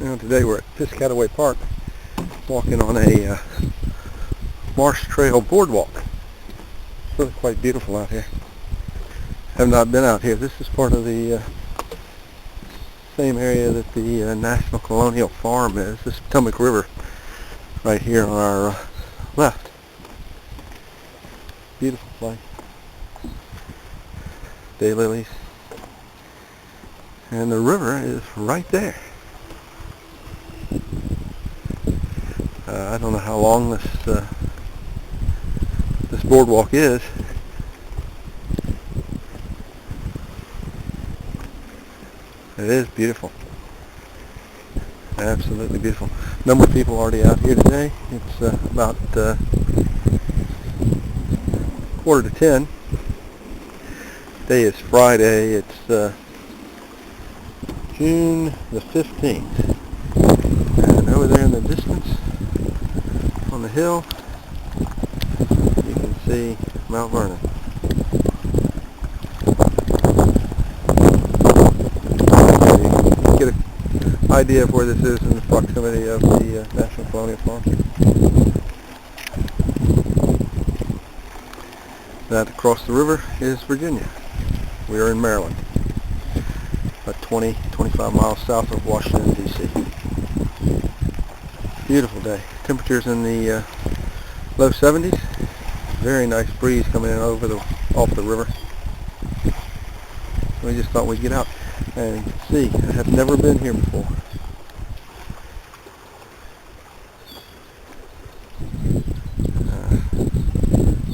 Now today we're at Piscataway Park, walking on a marsh trail boardwalk. It's really quite beautiful out here. Have not been out here. This is part of the same area that the National Colonial Farm is. This is Potomac River right here on our left. Beautiful place. Daylilies. And the river is right there. I don't know how long this boardwalk is. It is beautiful. Absolutely beautiful. Number of people already out here today. It's about 9:45. Today is Friday. It's June the 15th. And over there in the distance, on the hill, you can see Mount Vernon. You can get an idea of where this is in the proximity of the National Colonial Farm. That across the river is Virginia. We are in Maryland, about 20-25 miles south of Washington, D.C. Beautiful day. Temperatures in the low 70s. Very nice breeze coming in off the river. We just thought we'd get out and see. I have never been here before.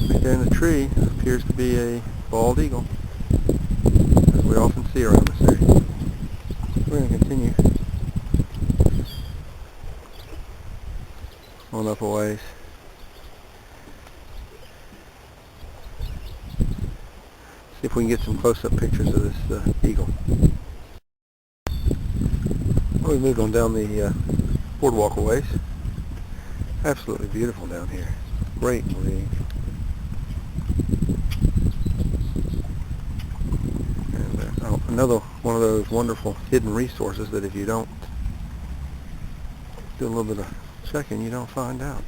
Right there in the tree appears to be a bald eagle, as we often see around this area. We're going to continue on up a ways. See if we can get some close-up pictures of this eagle. Well, we moved on down the boardwalk a ways. Absolutely beautiful down here. Great breeze. And another one of those wonderful hidden resources that if you don't do a little bit of checking, you don't find out.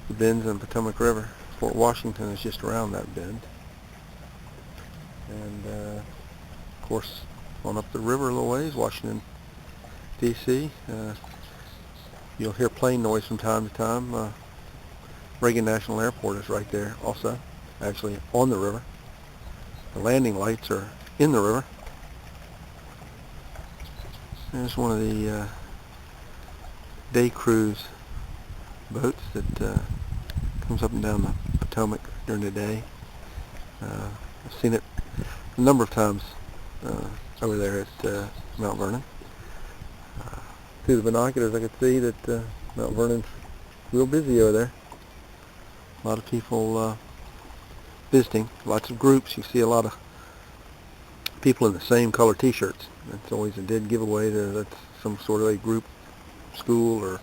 The bends in Potomac River. Fort Washington is just around that bend. And of course, on up the river a little ways, Washington, D.C. You'll hear plane noise from time to time. Reagan National Airport is right there also, actually on the river. The landing lights are in the river. There's one of the day cruise boats that comes up and down the Potomac during the day. I've seen it a number of times over there at Mount Vernon. Through the binoculars I could see that Mount Vernon's real busy over there. A lot of people visiting, lots of groups. You see a lot of people in the same color t-shirts. It's always a dead giveaway that's some sort of a group, school, or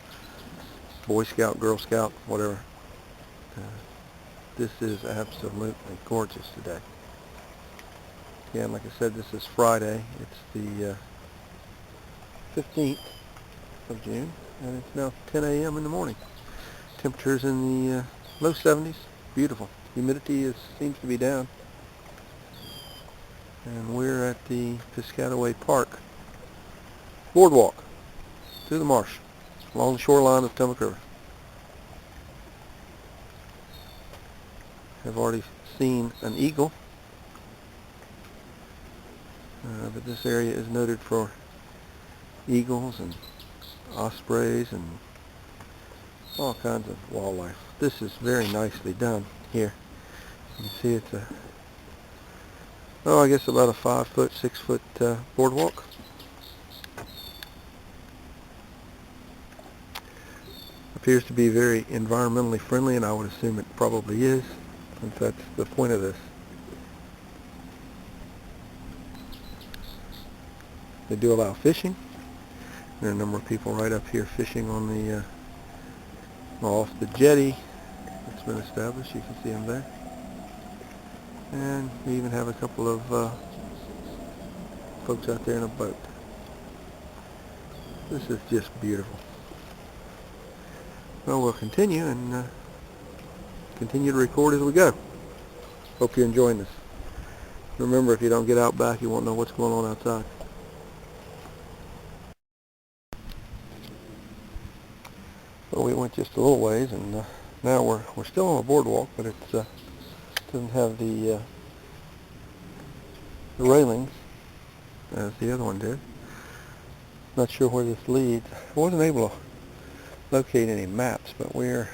Boy Scout, Girl Scout, whatever. This is absolutely gorgeous today. Again, like I said, this is Friday. It's the 15th of June, and it's now 10 a.m. in the morning. Temperatures in the low 70s. Beautiful. Humidity seems to be down. And we're at the Piscataway Park boardwalk through the marsh along the shoreline of Potomac River. I've already seen an eagle, but this area is noted for eagles and ospreys and all kinds of wildlife. This is very nicely done here. You can see it's I guess about a 5-foot, 6-foot boardwalk. Appears to be very environmentally friendly, and I would assume it probably is, since that's the point of this. They do allow fishing. There are a number of people right up here fishing on the off the jetty that's been established. You can see them there. And we even have a couple of folks out there in a boat. This is just beautiful. Well, we'll continue and continue to record as we go. Hope you're enjoying this. Remember, if you don't get out back, you won't know what's going on outside. Well, we went just a little ways, and now we're still on a boardwalk, but it doesn't have the railings as the other one did. Not sure where this leads. I wasn't able to locate any maps, but we're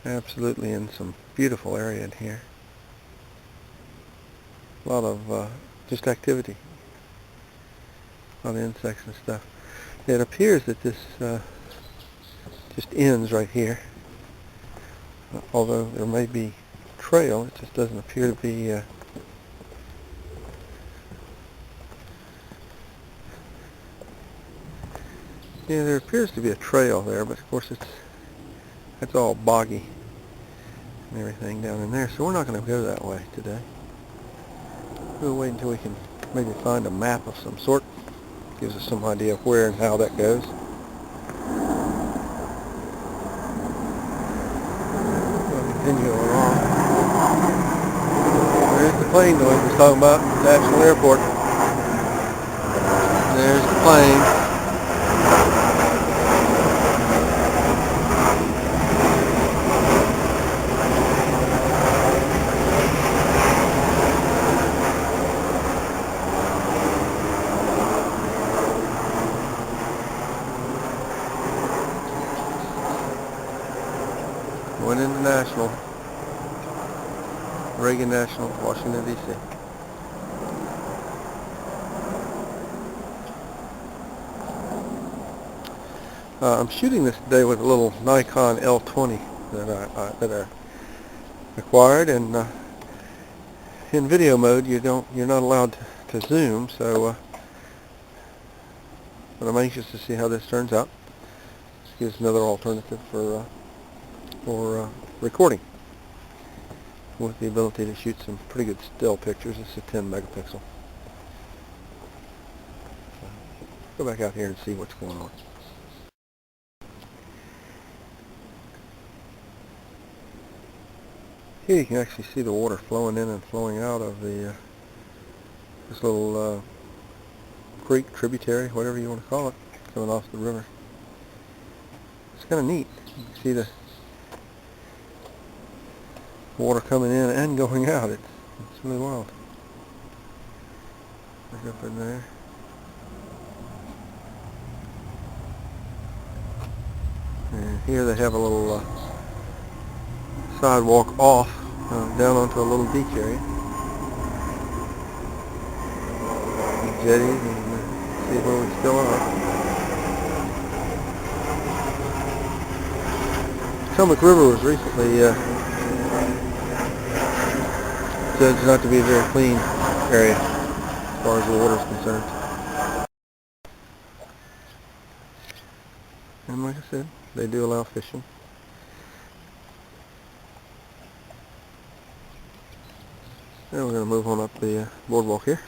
absolutely in some beautiful area in here. A lot of just activity, a lot of insects and stuff. It appears that this just ends right here, although there may be trail. It just doesn't appear to be yeah, there appears to be a trail there, but of course it's all boggy and everything down in there, so we're not going to go that way today. We'll wait until we can maybe find a map of some sort. Gives us some idea of where and how that goes. We'll continue along. There's the plane noise we was talking about, National Airport. There's the plane. Went into National, Reagan National, Washington, D.C. I'm shooting this today with a little Nikon L20 that I acquired, and in video mode you're not allowed to zoom, so but I'm anxious to see how this turns out. This gives another alternative for recording with the ability to shoot some pretty good still pictures. This is a 10 megapixel. Go back out here and see what's going on. Here you can actually see the water flowing in and flowing out of the this little creek, tributary, whatever you want to call it, coming off the river. It's kind of neat. You can see the water coming in and going out. It's really wild. Look up in there. And here they have a little sidewalk off down onto a little beach area. Jetties, and see where we still are. Potomac River was recently judged not to be a very clean area as far as the water is concerned. And like I said, they do allow fishing. Now we're going to move on up the boardwalk here.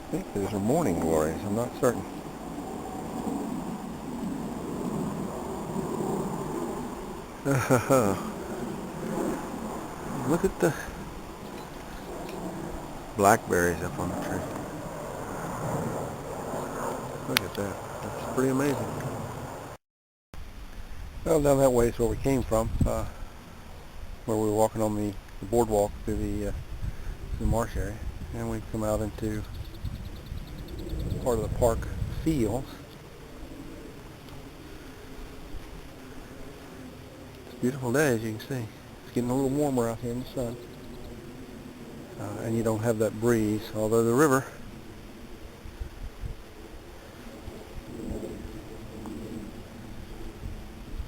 I think these are morning glories, I'm not certain. Look at the blackberries up on the tree. Look at that. That's pretty amazing. Well, down that way is where we came from, where we were walking on the boardwalk through the marsh area. And we come out into part of the park fields. It's a beautiful day, as you can see. It's getting a little warmer out here in the sun. And you don't have that breeze, although the river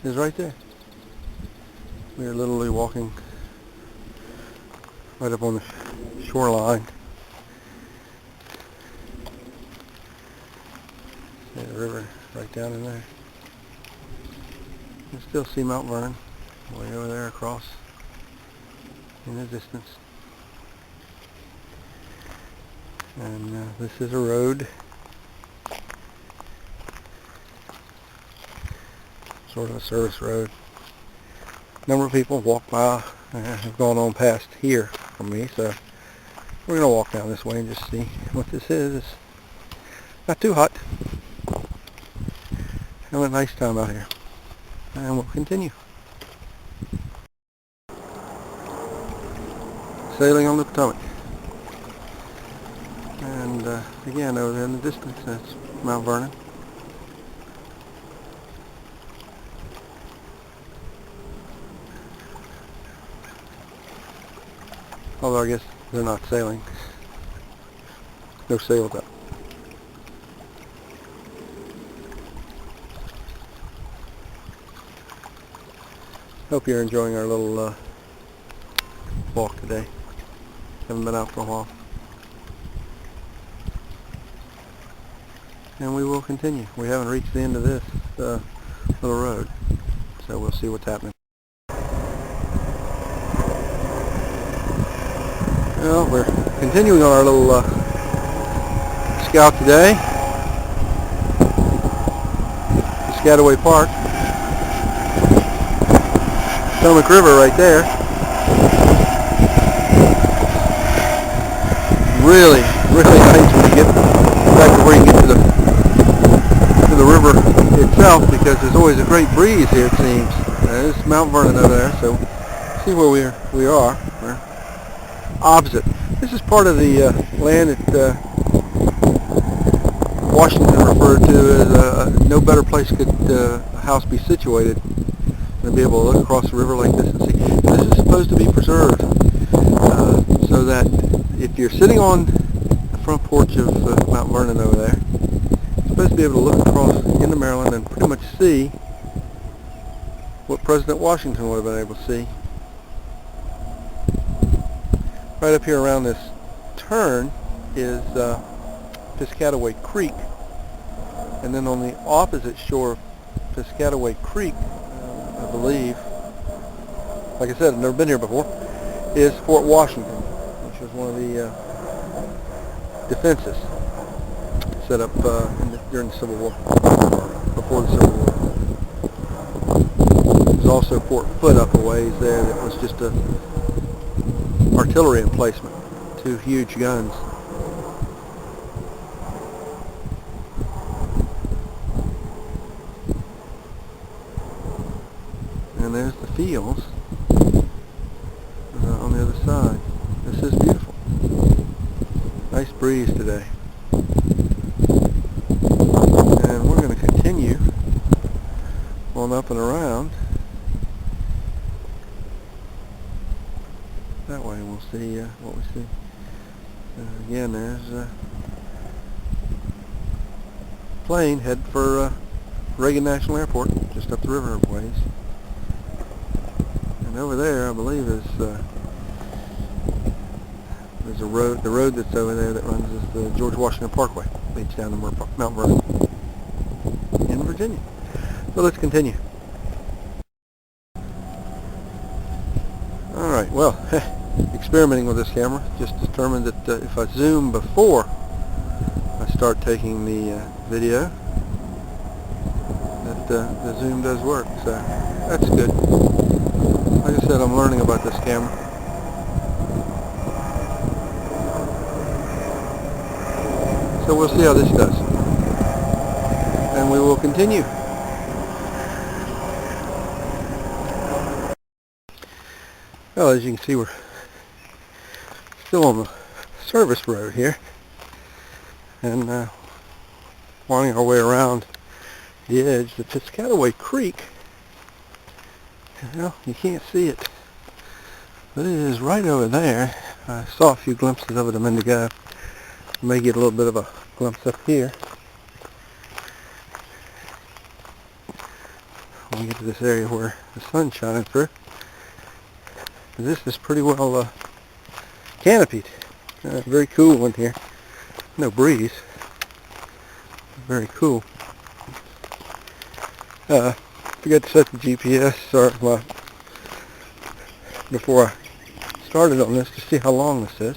is right there. We are literally walking right up on the shoreline. The river right down in there. You can still see Mount Vernon way over there across in the distance. And this is a road. Sort of a service road. A number of people walk by have gone on past here from me, so we're going to walk down this way and just see what this is. It's not too hot. Having a nice time out here. And we'll continue. Sailing on the Potomac. And again, over there in the distance, that's Mount Vernon. Although I guess they're not sailing. No sails up. Hope you're enjoying our little walk today. Haven't been out for a while. And we will continue. We haven't reached the end of this little road, so we'll see what's happening. Well, we're continuing on our little scout today. Piscataway Park. Potomac River right there. Really, really nice when you get back to where you get to the river itself, because there's always a great breeze here, it seems. There's Mount Vernon over there, so see where we are. We're opposite. This is part of the land that Washington referred to as no better place could a house be situated than to be able to look across the river like this and see. This is supposed to be preserved so that if you're sitting on the front porch of Mount Vernon over there, you're supposed to be able to look across into Maryland and pretty much see what President Washington would have been able to see. Right up here around this turn is Piscataway Creek, and then on the opposite shore of Piscataway Creek, I believe, like I said, I've never been here before, is Fort Washington, which was one of the defenses set up during the Civil War, before the Civil War. There's also Fort Foote up a ways there that was just a artillery emplacement, 2 huge guns. And there's the fields on the other side. This is beautiful. Nice breeze today. And we're going to continue on up and around. That way we'll see what we see. Again, there's a plane headed for Reagan National Airport, just up the river a ways. And over there, I believe, is there's a road. The road that's over there that runs is the George Washington Parkway, leads down to Mount Vernon in Virginia. So let's continue. All right. Well. Experimenting with this camera, just determined that if I zoom before I start taking the video, that the zoom does work, so that's good. Like I said, I'm learning about this camera. So we'll see how this does, and we will continue. Well, as you can see, we're still on the service road here, and winding our way around the edge. The Piscataway Creek, well, you can't see it, but it is right over there. I saw a few glimpses of it a minute ago. May get a little bit of a glimpse up here when we get to this area where the sun's shining through. This is pretty well canopied. Very cool in here. No breeze. Very cool. Forgot to set the GPS before I started on this to see how long this is.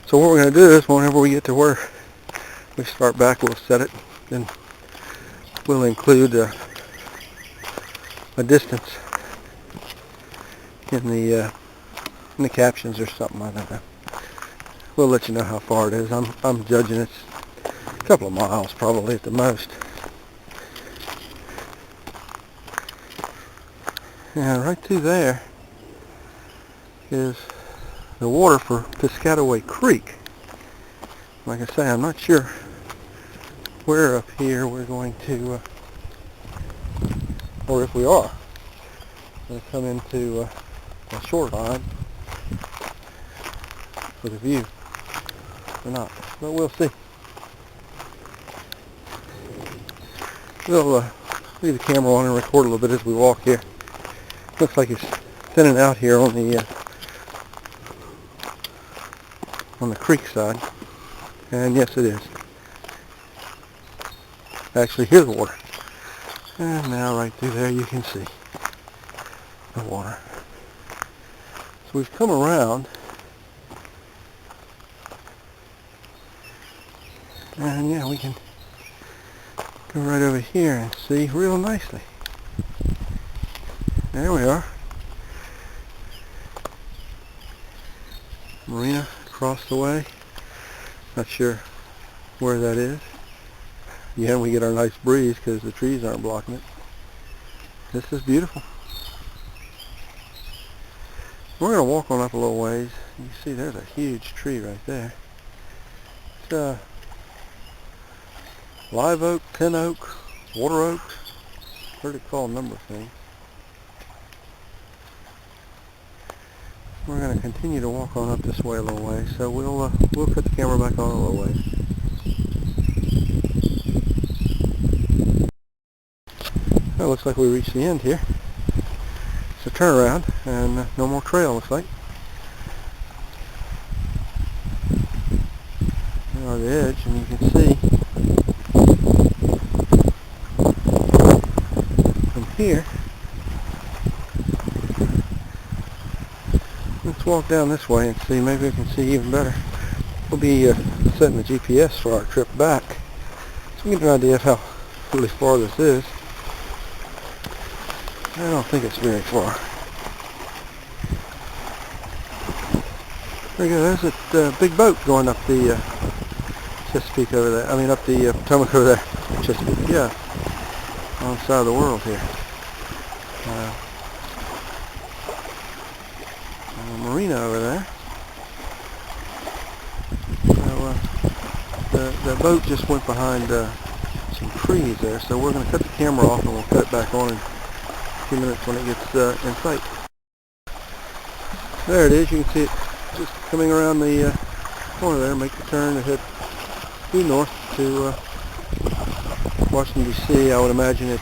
So what we're going to do is whenever we get to where we start back, we'll set it, then we'll include a distance in the captions or something. I don't know. We'll let you know how far it is. I'm judging it's a couple of miles probably at the most. And right through there is the water for Piscataway Creek. Like I say, I'm not sure where up here we're going to, or if we are going to come into a shoreline with a view or not, but we'll see. We'll leave the camera on and record a little bit as we walk here. Looks like it's thinning out here on the creek side, and yes, it is. Actually, here's the water, and now right through there you can see the water. So we've come around, and yeah, we can go right over here and see real nicely. There we are. Marina across the way. Not sure where that is. Yeah, we get our nice breeze because the trees aren't blocking it. This is beautiful. We're going to walk on up a little ways. You can see there's a huge tree right there. It's live oak, pin oak, water oak. Heard it called a number of things. We're going to continue to walk on up this way a little way, so we'll put the camera back on a little ways. Well, looks like we reached the end here. It's a turnaround, and no more trail, looks like. There are the edge, and you can see from here. Let's walk down this way and see. Maybe we can see even better. We'll be setting the GPS for our trip back, so we get an idea of how really far this is. I don't think it's very far. There you go. There's that big boat going up the Chesapeake over there. I mean, up the Potomac over there. Chesapeake, yeah. On the side of the world here. Marina over there. So the boat just went behind some trees there, so we're going to cut the camera off and we'll cut it back on in a few minutes when it gets in sight. There it is. You can see it just coming around the corner there. Make the turn and head due north to Washington, D.C. I would imagine it,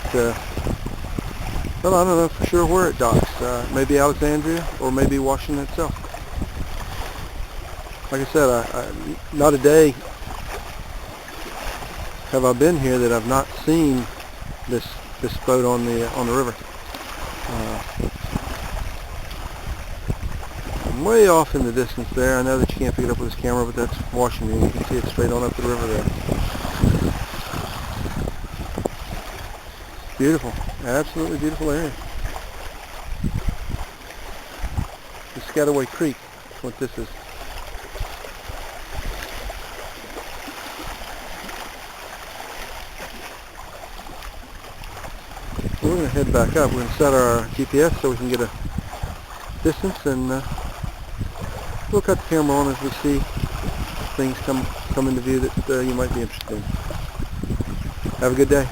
well, I don't know for sure where it docks. Maybe Alexandria or maybe Washington itself. Like I said, not a day have I been here that I've not seen this boat on the river. Way off in the distance there. I know that you can't pick it up with this camera, but that's Washington. You can see it straight on up the river there. Beautiful. Absolutely beautiful area. Piscataway Creek. That's what this is. We're going to head back up. We're going to set our GPS so we can get a distance, and we'll cut the camera on as we see things come into view that you might be interested in. Have a good day.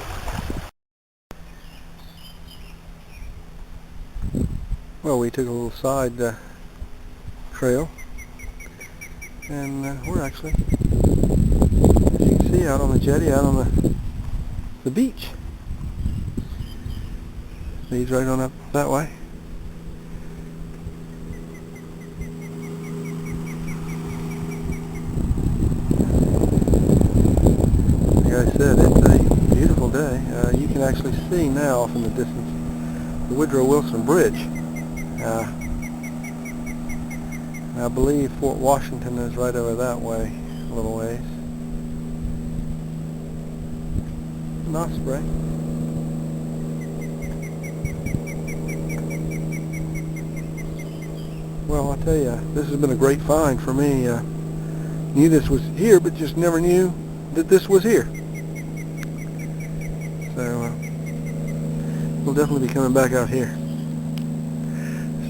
Well, we took a little side trail, and we're actually, as you can see, out on the jetty, out on the beach. Leads right on up that way. Like I said, it's a beautiful beautiful day. You can actually see now off in the distance the Woodrow Wilson Bridge. I believe Fort Washington is right over that way, a little ways. An osprey. Well, I'll tell you, this has been a great find for me. Knew this was here, but just never knew that this was here. So we'll definitely be coming back out here.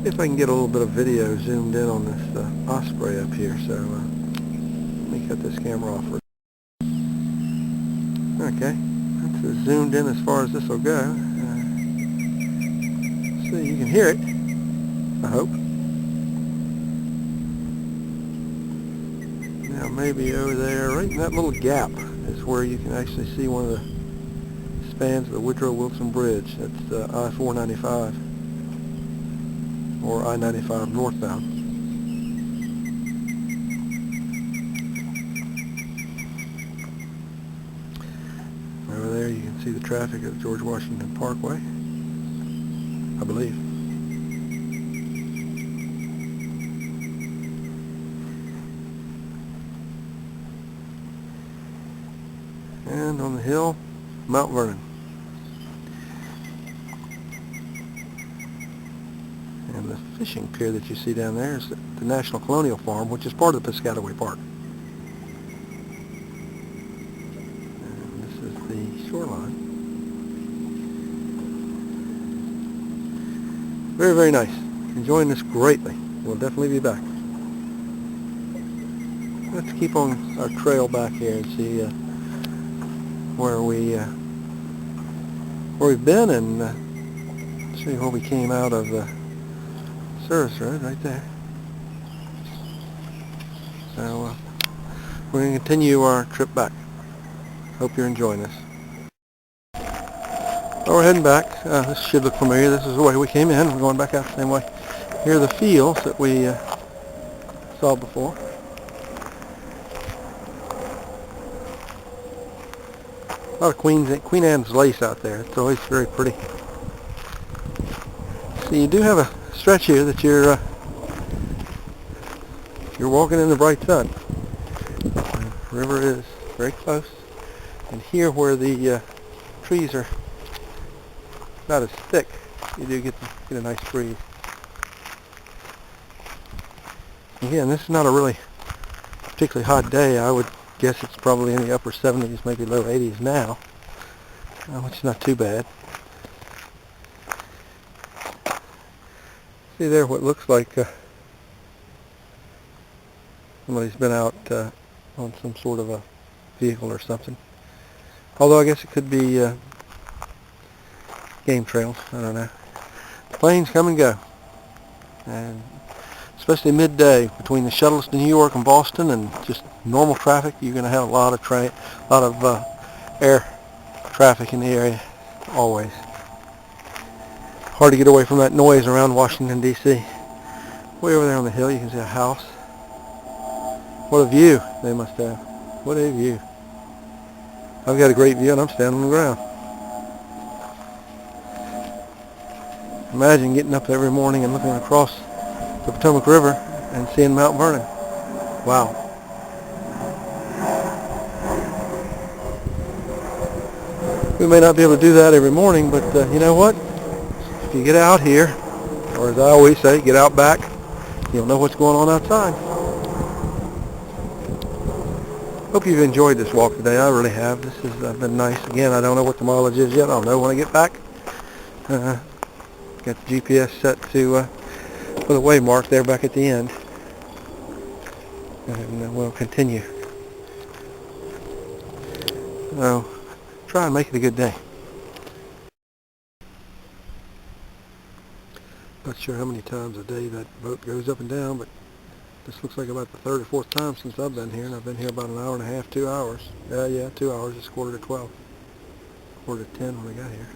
See if I can get a little bit of video zoomed in on this osprey up here. So let me cut this camera off. Okay, that's as zoomed in as far as this will go. See, you can hear it, I hope. Now maybe over there, right in that little gap, is where you can actually see one of the spans of the Woodrow Wilson Bridge. That's I-495, or I-95 northbound. Over there you can see the traffic at George Washington Parkway, I believe. And on the hill, Mount Vernon. And the fishing pier that you see down there is the National Colonial Farm, which is part of the Piscataway Park. And this is the shoreline. Very, very nice. Enjoying this greatly. We'll definitely be back. Let's keep on our trail back here and see where we've been, and see where we came out of the service road right there. So we're going to continue our trip back. Hope you're enjoying this. Well, we're heading back. This should look familiar. This is the way we came in. We're going back out the same way. Here are the fields that we saw before. A lot of Queen Anne's lace out there. It's always very pretty. So you do have a stretch here that you're walking in the bright sun. The river is very close, and here where the trees are not as thick, you do get a nice breeze. Again, this is not a really particularly hot day. I would guess it's probably in the upper 70s, maybe low 80s now, which is not too bad. See there what looks like somebody's been out on some sort of a vehicle or something. Although I guess it could be game trails. I don't know. Planes come and go, and especially midday between the shuttles to New York and Boston and just normal traffic, you're going to have a lot of air traffic in the area, always. Hard to get away from that noise around Washington, D.C. Way over there on the hill you can see a house. What a view they must have. What a view. I've got a great view and I'm standing on the ground. Imagine getting up every morning and looking across the Potomac River and seeing Mount Vernon. Wow. We may not be able to do that every morning, but you know what? If you get out here, or as I always say, get out back, you'll know what's going on outside. Hope you've enjoyed this walk today. I really have. This has been nice. Again, I don't know what the mileage is yet. I'll know when I get back. Got the GPS set to with a waymark there back at the end, and we'll continue. So try and make it a good day. Not sure how many times a day that boat goes up and down, but this looks like about the third or fourth time since I've been here, and I've been here about an hour and a half, 2 hours. Yeah, 2 hours. It's 11:45, 11:45 when I got here.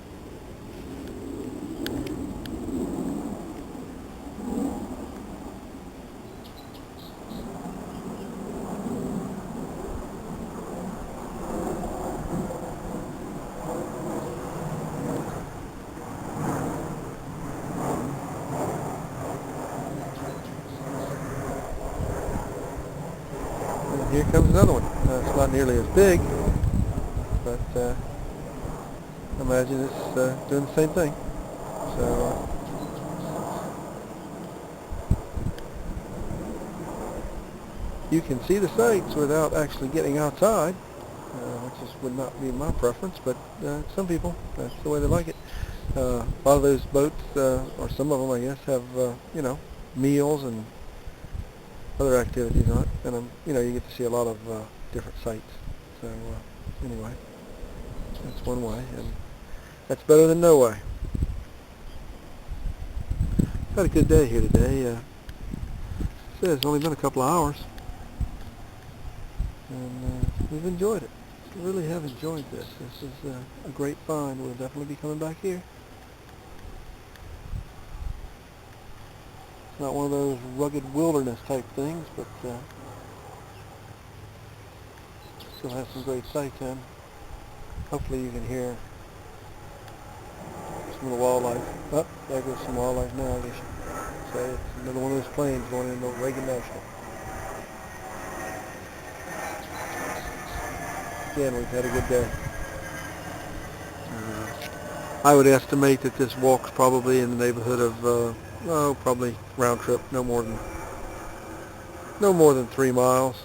comes another one. It's not nearly as big, but I imagine it's doing the same thing. So you can see the sights without actually getting outside, which would not be my preference, but some people, that's the way they like it. A lot of those boats, or some of them I guess, have you know, meals and other activities on it, and you know, you get to see a lot of different sights. So anyway, that's one way, and that's better than no way. Had a good day here today. Says it's only been a couple of hours, and we've enjoyed it. We really have enjoyed this. This is a great find. We'll definitely be coming back here. It's not one of those rugged wilderness type things, but still has some great sights in. Hopefully you can hear some of the wildlife. Oh, there goes some wildlife now, I guess you say. It's another one of those planes going into Reagan National. Again, we've had a good day. I would estimate that this walk's probably in the neighborhood of, probably round trip, no more than 3 miles,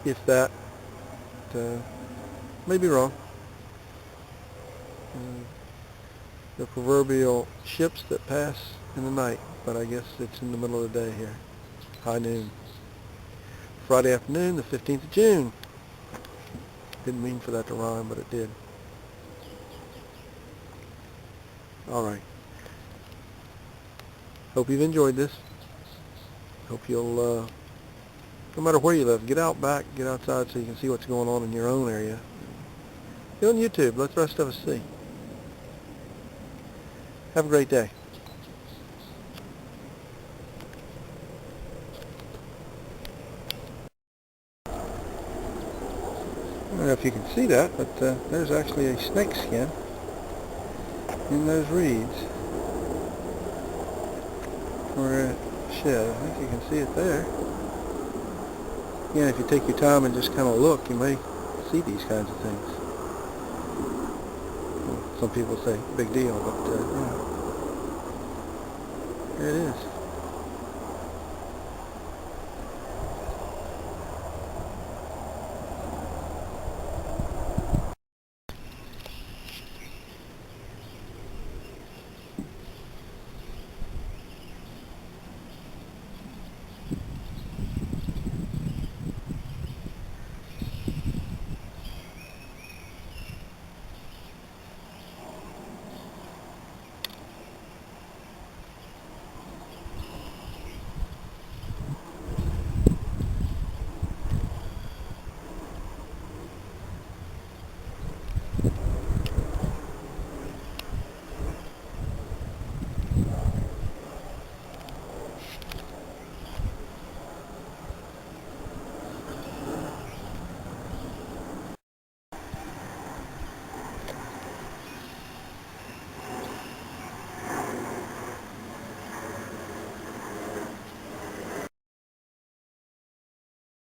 if that. May be wrong. The proverbial ships that pass in the night, but I guess it's in the middle of the day here, high noon. Friday afternoon, the 15th of June. Didn't mean for that to rhyme, but it did. Alright. Hope you've enjoyed this. Hope you'll, no matter where you live, get out back, get outside so you can see what's going on in your own area. Get on YouTube, let the rest of us see. Have a great day. I don't know if you can see that, but there's actually a snake skin in those reeds for a shed. I think you can see it there. Again, if you take your time and just kind of look, you may see these kinds of things. Well, some people say big deal, but yeah. There it is.